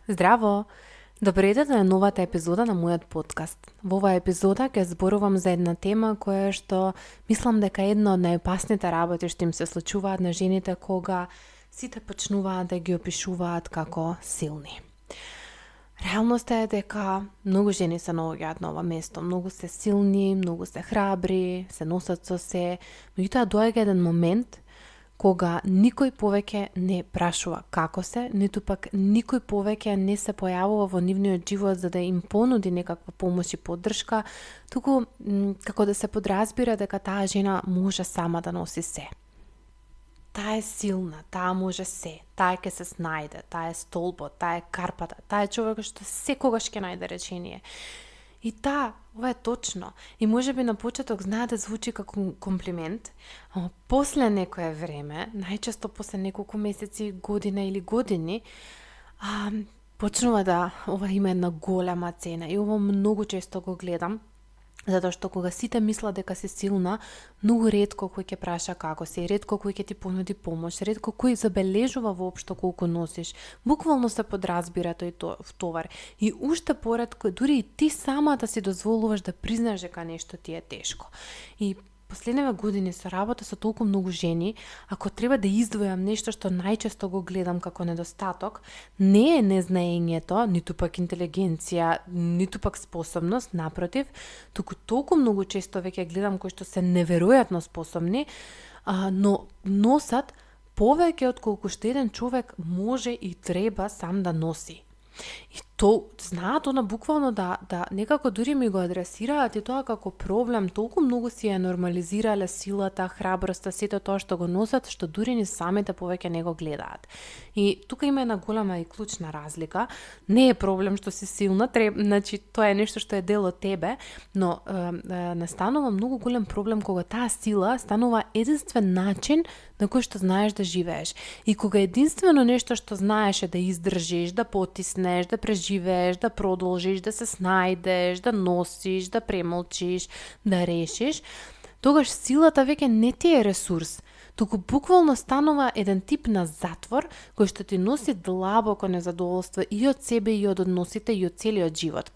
Здраво! Добре на новата епизода на мојот подкаст. Во оваа епизода ќе зборувам за една тема која што мислам дека е една од најопасните работи што им се случуваат на жените кога сите почнуваат да ги опишуваат како силни. Реалноста е дека многу жени се наоѓаат на ова место. Многу се силни, многу се храбри, се носат со се, меѓутоа доаѓа еден момент кога никој повеќе не прашува како се, ниту пак никој повеќе не се појавува во нивниот живот за да им понуди некаква помош и поддршка, туку како да се подразбира дека таа жена може сама да носи се. Таа е силна, таа може се, таа ќе се снајде, таа е столбот, таа е карпата, таа е човекот што секогаш ќе најде речение. И ова е точно. И можеби на почеток знае да звучи како комплимент, ама после некое време, најчесто после неколку месеци, година или години, почнува да ова има една голема цена. И ова многу често го гледам, затоа што кога сите мислат дека си силна, многу ретко кој ќе праша како си, ретко кој ќе ти понуди помош, ретко кој забележува воопшто колку носиш. Буквално се подразбира тој товар. И уште поретко, дури и ти самата си дозволуваш да признаеш дека нешто ти е тешко. И последниве години со работа со толку многу жени, ако треба да издвојам нешто што најчесто го гледам како недостаток, не е незнаењето, ниту пак интелигенција, ниту пак способност, напротив, туку толку многу често веќе гледам кои што се неверојатно способни, но носат повеќе од колку што еден човек може и треба сам да носи. И знаат она буквално да некако дури ми го адресираат и тоа како проблем, толку многу си ја нормализирале силата, храброста, сето тоа што го носат, што дури ни самите повеќе не го гледаат. И тука има една голема и клучна разлика. Не е проблем што си силна, значи тоа е нешто што е дел од тебе, но настанува многу голем проблем кога таа сила станува единствен начин на кој што знаеш да живееш. И кога единствено нешто што знаеш е да издржиш, да потиснеш, да преживееш, да продолжиш, да се снајдеш, да носиш, да премолчиш, да решиш, тогаш силата веќе не ти е ресурс, туку буквално станува еден тип на затвор кој што ти носи длабоко незадоволство и од себе и од односите и од целиот живот.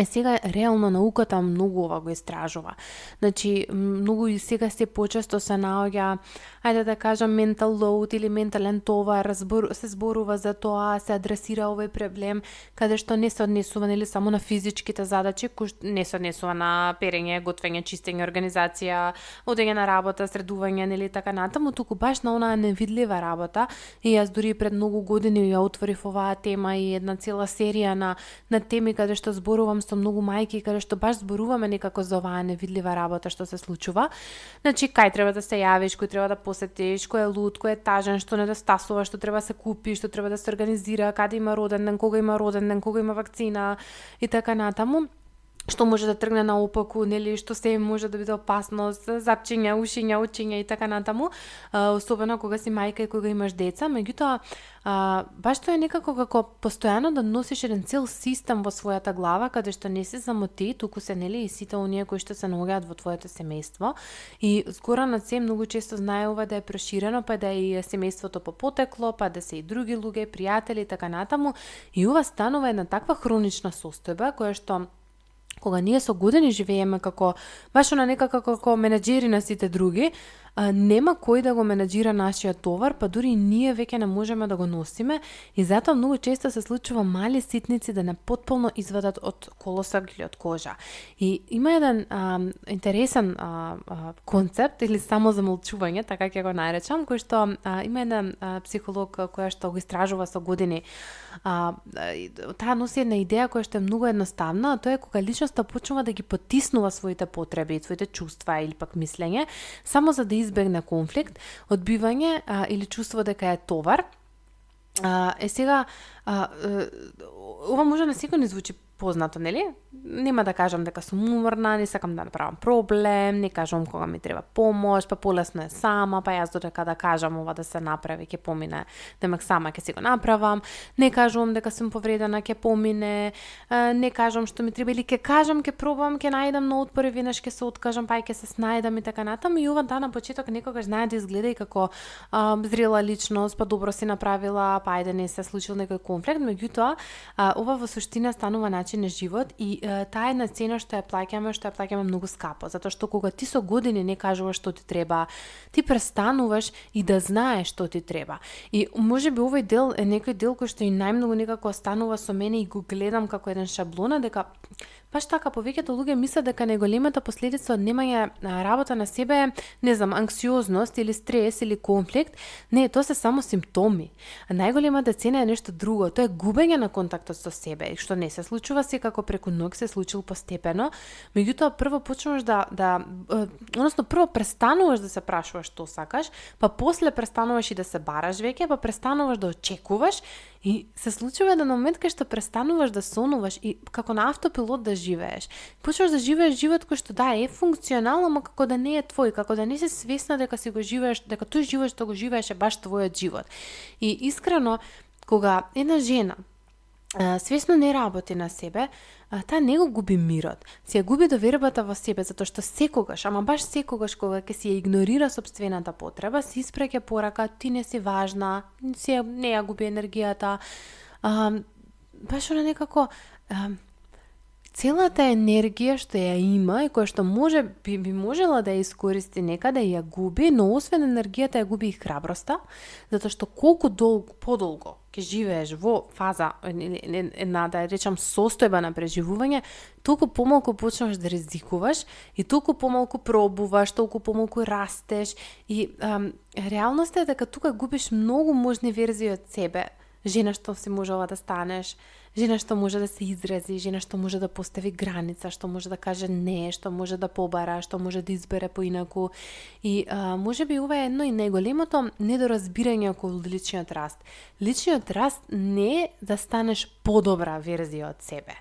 Сега реално науката многу ова го истражува. Значи, многу и сега се почесто се наоѓа, ајде да кажам, mental load или ментален товар, се зборува за тоа, се адресира овој проблем, каде што не се однесува нели само на физичките задачи, кои не се однесува на перење, готвење, чистење, организација, одење на работа, средување, нели така натаму, туку баш на онаа невидлива работа. И јас дури пред многу години ја отворив оваа тема и една цела серија на теми каде што зборувам со многу мајки, каде што баш зборуваме некако за оваа невидлива работа што се случува. Значи, кај треба да се јавиш, кој треба да посетиш, кој е луд, кој е тажен, што недостасува, што треба да се купи, што треба да се организира, каде има роден ден, кога има роден ден, кога има вакцина и така натаму. Што може да тргне наопаку, нели, што се може да биде опасност, запчиња, ушиња, очиња и така натаму, особено кога си мајка и кога имаш деца, меѓутоа баш тоа е некако како постојано да носиш еден цел систем во својата глава, каде што не си само ти, туку се нели и сите оние кои што се наоѓаат во твоето семејство. И згора над се многу често знаеува да е проширено, па да е и семејството по потекло, па да се и други луѓе, пријатели и така натаму, и ова станува една таква хронична состојба која што кога ние со години живееме како баш на некако како менаџери на сите други, нема кој да го менаџира нашиот товар, па дури ние веќе не можеме да го носиме и затоа многу често се случува мали ситници да не потполно извадат од колосак или од кожа. И има еден интересен концепт или само замолчување, така ќе го наречам, кој што има еден психолог која што го истражува со години. Таа носи една идеја која што е многу едноставна, а тоа е кога личноста почнува да ги потиснува своите потреби, своите чувства или пак мислење, само за да избегне конфликт, одбивање или чувство дека е товар. Сега, ова може на секој не звучи познато, нели? Нема да кажам дека сум уморна, не сакам да направам проблем, не кажам кога ми треба помош, па полесно е сама, па јас додека да кажам ова да се направи, ќе помине, демек сама ќе си го направам, не кажувам дека сум повредена, ќе помине, не кажам што ми треба или ќе кажам, ќе пробам, ќе најдам на отпори, веднаш ќе се откажам, па ќе се снајдам и така натаму. И ова на почеток некогаш знае да изгледа и како зрела личност, па добро си направила, па ајде не се случил некој конфликт, меѓутоа ова во суштина станува начин на живот и таа една цена што ја плаќаме многу скапо, затоа што кога ти со години не кажуваш што ти треба, ти престануваш и да знаеш што ти треба. И можеби овој дел е некој дел кој што и најмногу некако останува со мене и го гледам како еден шаблона, дека баш така повеќето луѓе мислат дека најголемата последица од немање работа на себе е, не знам, анксиозност или стрес или конфликт. Не, тоа се само симптоми. А најголемата цена е нешто друго, тоа е губење на контактот со себе, што не се случува секако преку ноќ, се случил постепено. Меѓутоа прво почнуваш односно прво престануваш да се прашуваш што сакаш, па после престануваш и да се бараш веќе, па престануваш да очекуваш. И се случува еден момент кај што престануваш да сонуваш и како на автопилот да живееш. Почнуваш да живееш живот кој што е функционално, ама како да не е твој, како да не си свесна дека си го живееш, дека тој живот што го живееш е баш твојот живот. И искрено, кога една жена свесно не работи на себе, таа не го губи мирот, си ја губи довербата во себе, затоа што секогаш, ама баш секогаш кога ќе си ја игнорира сопствената потреба, си испраќа порака, ти не си важна, не ја губи енергијата, баш она некако целата енергија што ја има и која што би можела да ја искористи некаде ја губи, но освен енергијата ја губи и храброста, затоа што колку подолго ќе живееш во фаза една, да речам, состојба на преживување, толку помалку почнуваш да ризикуваш и толку помалку пробуваш, толку помалку растеш и реалноста е дека тука губиш многу можни верзии од себе. Жена што си можела да станеш, жена што може да се изрази, жена што може да постави граница, што може да каже не, што може да побара, што може да избере поинаку. И може би ова е едно и најголемото недоразбирање околу личниот раст. Личниот раст не е да станеш подобра верзија од себе.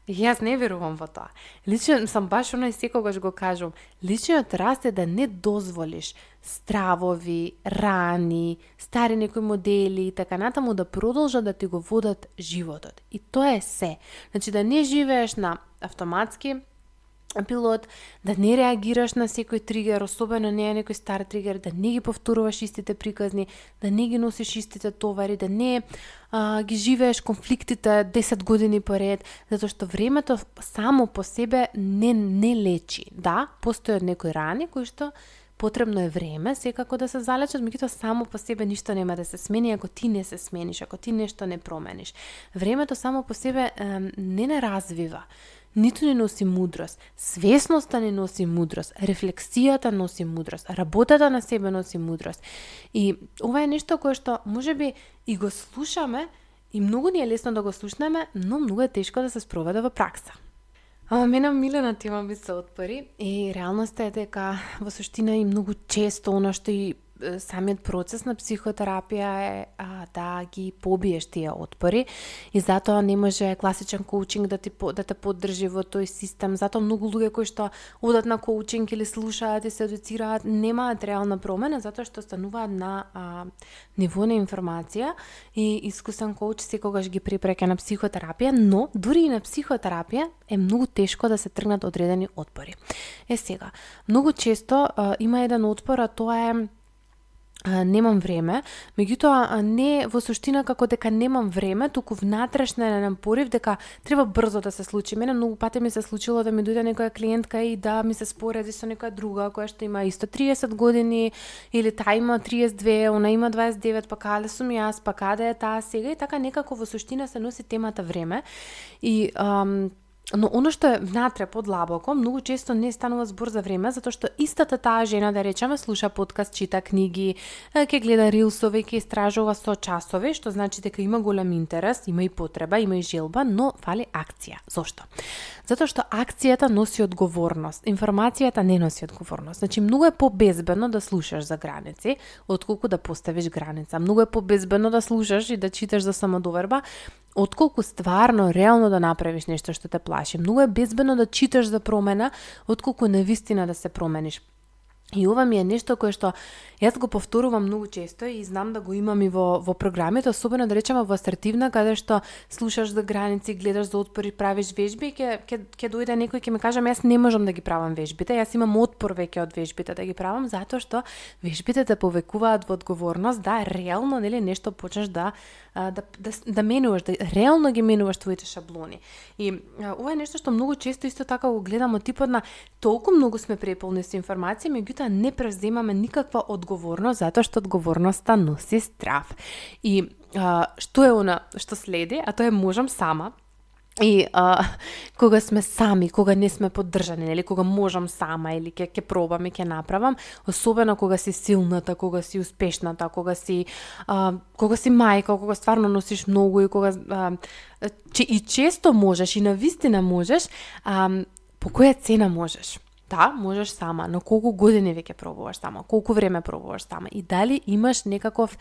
Јас не верувам во тоа. Лично сам баш оној секогаш го кажам. Личниот раст е да не дозволиш стравови, рани, стари некои модели и така натаму да продолжат да ти го водат животот. И тоа е се. Значи да не живееш на автоматски пилот, да не реагираш на секој тригер, особено не е некој стар тригер, да не ги повторуваш истите приказни, да не ги носиш истите товари, да не ги живееш конфликтите 10 години поред, затоа што времето само по себе не лечи. Да, постојат некои рани кои што потребно е време секако да се залечат, меѓутоа само по себе ништо нема да се смени ако ти не се смениш, ако ти нешто не промениш. Времето само по себе не развива. Ниту не носи мудрост, свесноста не носи мудрост, рефлексијата носи мудрост, работата на себе носи мудрост. И ова е нешто кое што можеби и го слушаме и многу ни е лесно да го слушнеме, но многу е тешко да се спроведе во пракса. Мене милена тема би се отпори и реалноста е дека во суштина и многу често она што и самиот процес на психотерапија е да ги побиеш тие отпори и затоа не може класичен коучинг да те поддржи во тој систем. Затоа многу луѓе кои што одат на коучинг или слушаат и се едуцираат немаат реална промена затоа што стануваат на ниво на информација и искусен коуч секогаш ги препраќа на психотерапија, но дури и на психотерапија е многу тешко да се тргнат одредени отпори. Сега, многу често има еден отпор, а тоа е немам време, меѓутоа не во суштина како дека немам време, туку внатрешен порив дека треба брзо да се случи. Мене многу пати ми се случило да ми дојде некоја клиентка и да ми се спореди со некоја друга која што има исто 30 години или таа има 32, она има 29, па каде сум јас, па каде е таа сега и така некако во суштина се носи темата време и но оно што е внатре подлабоко, многу често не станува збор за време, затоа што истата таа жена, да речеме, слуша подкаст, чита книги, ќе гледа рилсови, ќе истражува со часови, што значи дека има голем интерес, има и потреба, има и желба, но фали акција. Зошто? Затоа што акцијата носи одговорност, информацијата не носи одговорност. Значи, многу е побезбедно да слушаш за граници, отколку да поставиш граница. Многу е побезбедно да слушаш и да читаш за самодоверба, отколку стварно, реално да направиш нешто што те плаши. Многу е безбедно да читаш за промена, отколку навистина да се промениш. И ова ми е нешто кое што јас го повторувам многу често и знам да го имам и во програмите, особено да речеме во асертивна, каде што слушаш за граници, гледаш за отпор и правиш вежби, ќе дојде некој ќе ми каже, јас не можам да ги правам вежбите, јас имам отпор веќе од вежбите да ги правам, затоа што вежбите те повекуваат во одговорност, да реално нешто почнеш да менуваш, да реално ги менуваш твоите шаблони. И ова е нешто што многу често исто така го гледам од типот на толку многу сме преполни со информации, меѓутоа не преземаме никаква одговорност, затоа што одговорноста носи страв. И што е она што следи, а тоа е можам сама. И кога сме сами, кога не сме поддржани, нели, кога можам сама или ќе пробам и ќе направам, особено кога си силната, кога си успешната, кога си мајка, кога стварно носиш многу и кога и често можеш и навистина можеш, по која цена можеш? Да, можеш сама, но колку години веќе пробуваш сама, колку време пробуваш сама и дали имаш некаков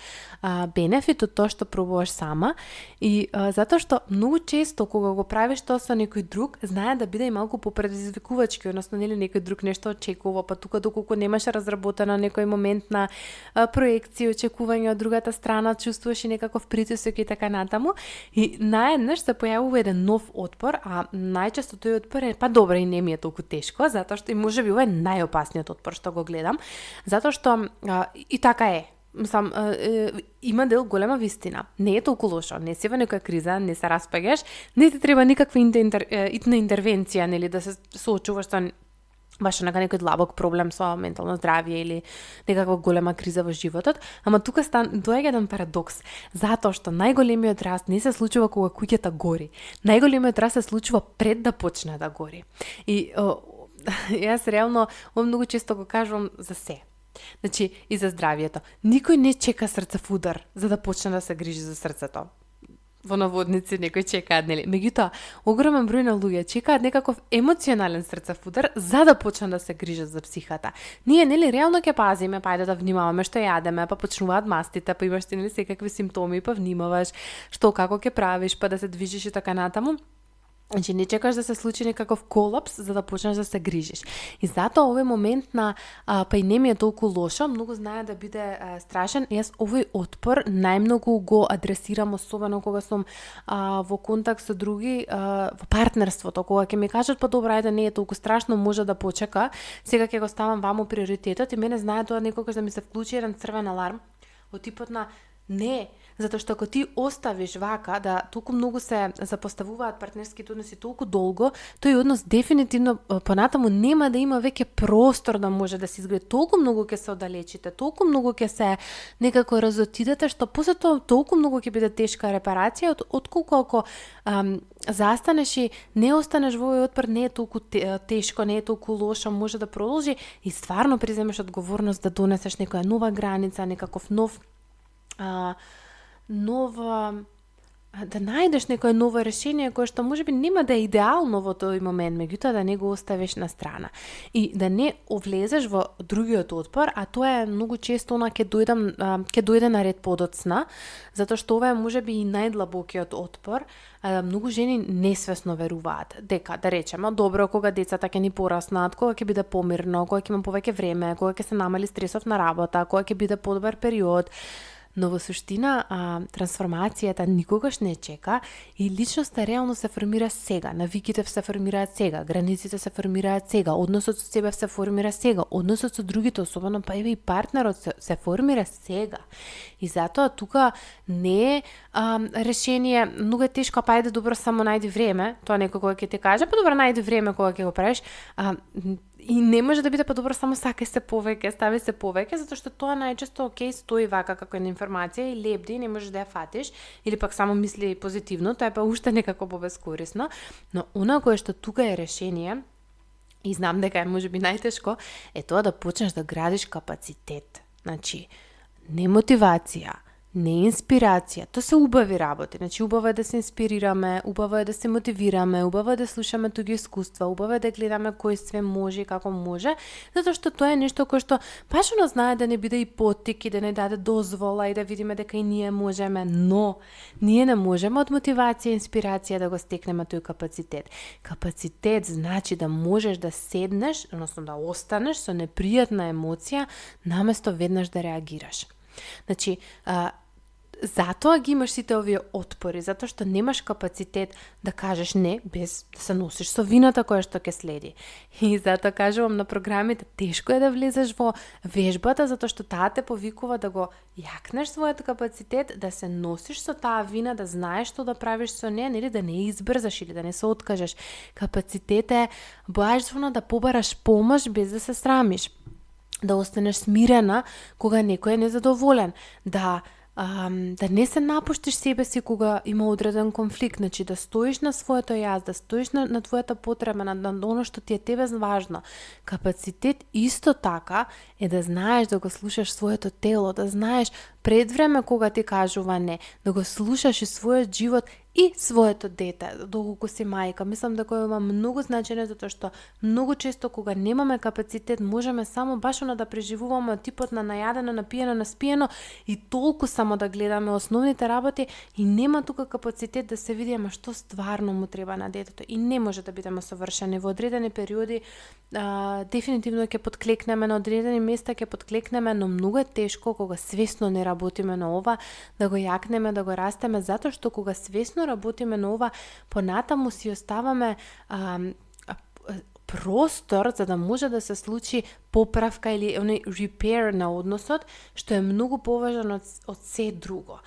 бенефит од тоа што пробуваш сама и затоа што многу често кога го правиш тоа со некој друг, знае да биде и малку попредизвикувачки, односно нели некој друг нешто очекува, па тука доколку немаш разработена некој момент на проекција, очекување од другата страна, чувствуваш и некаков притисок и така натаму и наеднаш се појавува еден нов отпор, а најчесто тој отпор е па добро и не ми е толку тешко, затоа што и можеби ова е најопасниот отпор што го гледам, затоа што и така е. Има дел голема вистина. Не е толку лошо, не си во некоја криза, не се распаѓаш, не ти треба никаква итна интервенција, нели, да се соочуваш со баш некој длабок проблем со ментално здравје или некаква голема криза во животот, ама тука доаѓа еден парадокс, затоа што најголемиот раст не се случува кога куќата гори. Најголемиот раст се случува пред да почне да гори. И јас реално многу често го кажувам за се. Значи, и за здравјето. Никој не чека срцев удар за да почне да се грижи за срцето. Во наводници некој чекаат, нели? Меѓутоа, огромен број на луѓе чекаат некаков емоционален срцев удар за да почнат да се грижат за психата. Ние, нели, реално ќе пазиме, па ајде да внимаваме што јадеме, па почнуваат мастите, па имаш нели секакви симптоми, па внимаваш што како ќе правиш, па да се движиш и така натаму. Значи, не чекаш да се случи некаков колапс за да почнеш да се грижиш. И затоа овој момент на па и не ми е толку лошо, многу знае да биде страшен. Јас овој отпор најмногу го адресирам, особено кога сум во контакт со други, во партнерството, кога ќе ми кажат па добро, ајде не е толку страшно, може да почека, сега ќе го ставам ваму приоритетот и мене знае тоа некогаш да ми се вклучи еден црвен аларм од типот на не, затоа што ако ти оставиш вака да толку многу се запоставуваат партнерските односи толку долго, тој однос дефинитивно понатаму нема да има веќе простор да може да се изгради. Толку многу ќе се оддалечите, толку многу ќе се некако разотидете, што после тоа толку многу ќе биде тешка репарација, отколку ако застанеш и не останеш во овој отпор, не е толку тешко, не е толку лошо, може да продолжи и стварно преземеш одговорност да донесеш некоја нова граница, некаков да најдеш некое ново решение кое што можеби нема да е идеално во тој момент, меѓутоа да не го оставиш на страна и да не овлезеш во другиот отпор, а тоа е многу често ќе дојде на ред подоцна, затоа што ова е можеби и најдлабокиот отпор. Многу жени несвесно веруваат дека, да речеме, добро кога децата ќе ни пораснат, кога ќе биде помирно, кога ќе има повеќе време, кога ќе се намали стресов на работа, кога ќе биде подобар период. Но во суштина, трансформацијата никогаш не чека и личноста реално се формира сега, навиките се формираат сега, границите се формираат сега, односот со себе се формира сега, односот со другите, особено па и партнерот се формира сега. И затоа тука не е решение, многу е тешко, па ајде добро само најди време, тоа некој кога ќе ти каже, па добро најди време кога ќе го правиш, и не може да биде па добро само сакај се повеќе, стави се повеќе, затоа што тоа најчесто стои вака како една информација и лебди, не можеш да ја фатиш, или пак само мисли позитивно, тоа е па уште некако побескорисно, но она кое што тука е решение, и знам дека е можеби најтешко, е тоа да почнеш да градиш капацитет. Значи, не мотивација, не инспирација. Тоа се убави работи. Значи, убаво е да се инспирираме, убаво е да се мотивираме, убаво е да слушаме туѓи искуства, убаво е да гледаме кој све може и како може, затоа што тоа е нешто кое што баш знае да не биде и потик и да не даде дозвола и да видиме дека и ние можеме, но ние не можеме од мотивација и инспирација да го стекнеме тој капацитет. Капацитет значи да можеш да седнеш, односно да останеш со непријатна емоција, наместо веднаш да реагираш. Значи, затоа ги имаш сите овие отпори, затоа што немаш капацитет да кажеш не без да се носиш со вината која што ќе следи. И затоа кажувам на програмите, тешко е да влезеш во вежбата, затоа што таа те повикува да го јакнеш својот капацитет, да се носиш со таа вина, да знаеш што да правиш со неа, нели да не избрзаш или да не се откажеш. Капацитет е башно да побараш помош без да се срамиш, да останеш смирена кога некој е незадоволен, да не се напуштиш себе си кога има одреден конфликт, значи да стоиш на своето јас, да стоиш на твојата потреба, на оно што ти е тебе важно. Капацитет исто така е да знаеш да го слушаш своето тело, да знаеш пред време кога ти кажува не, да го слушаш и својот живот и своето дете, доколку си мајка. Мислам дека има многу значење, затоа што многу често кога немаме капацитет, можеме само башно да преживуваме типот на најадено, напиено, наспиено и толку само да гледаме основните работи и нема тука капацитет да се види што стварно му треба на детето. И не може да бидеме совршени. Во одредени периоди дефинитивно ќе подклекнеме, на одредени места ќе подклекнеме, но многу е тешко кога свесно не работиме на ова, да го јакнеме, да го растеме, затоа што кога свесно работиме на ова, понатаму си оставаме простор за да може да се случи поправка или repair на односот, што е многу поважно од се друго.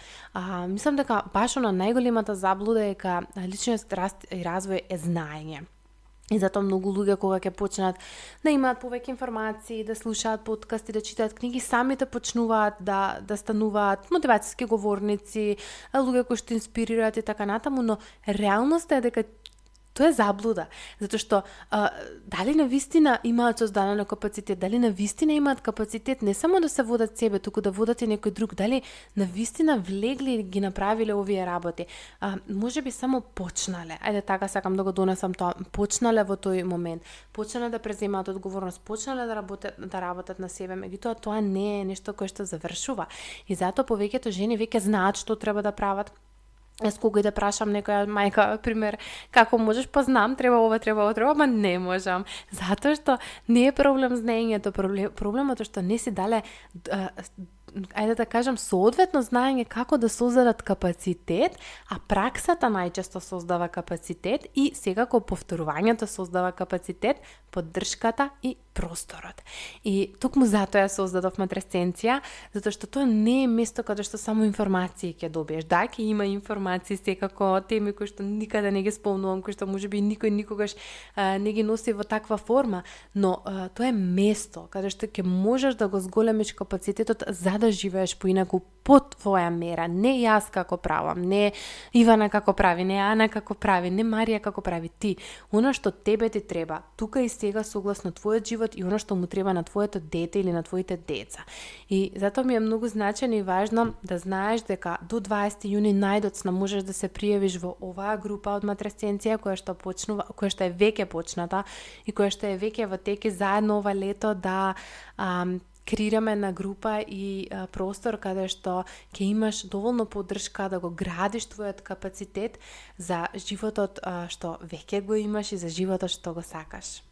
Мислам дека баш на најголемата заблуда е дека личниот раст и развој е знаење. И затоа многу луѓе кога ќе почнат да имаат повеќе информации, да слушаат подкасти, да читаат книги, самите почнуваат да стануваат мотивацијски говорници, луѓе кои што инспирираат и така натаму, но реалноста е дека тоа е заблуда, затоа што дали навистина имаат создаден капацитет, дали навистина имаат капацитет не само да се водат себе, туку да водат и некој друг, дали навистина влегли и ги направиле овие работи. Може би само почнале, ајде така сакам да го донесам тоа, почнале во тој момент, почнале да преземаат одговорност, почнале да работат на себе, меѓутоа тоа не е нешто кое што завршува. И затоа повеќето жени веќе знаат што треба да прават. Јас кога и да прашам некоја мајка, пример, како можеш, па знам, треба ова, ама не можам. Затоа што не е проблем знаењето, проблемот е што не си дале, ајде да кажам, соодветно знаење како да создадат капацитет, а праксата најчесто создава капацитет и секако повторувањето создава капацитет, поддршката и просторот. И токму затоа ја создадов Матресценција, затоа што тоа не е место каде што само информации ќе добиеш. Да, ќе има информации секако, теми кои што никаде не ги спомнувам, кои што можеби никој никогаш не ги носи во таква форма, но тоа е место каде што ќе можеш да го зголемиш капацитетот за да живееш поинаку по твоја мера, не јас како правам, не Ивана како прави, не Ана како прави, не Марија како прави, ти. Оно што тебе ти треба, тука и сега согласно твојот живот и оно што му треба на твоето дете или на твоите деца. И затоа ми е многу значено и важно да знаеш дека до 20 јуни најдоцна можеш да се пријавиш во оваа група од Матресценција која што е веќе почната и која што е веќе во теки заедно ова лето да креираме на група и простор каде што ќе имаш доволно поддршка да го градиш твојот капацитет за животот што веќе го имаш и за животот што го сакаш.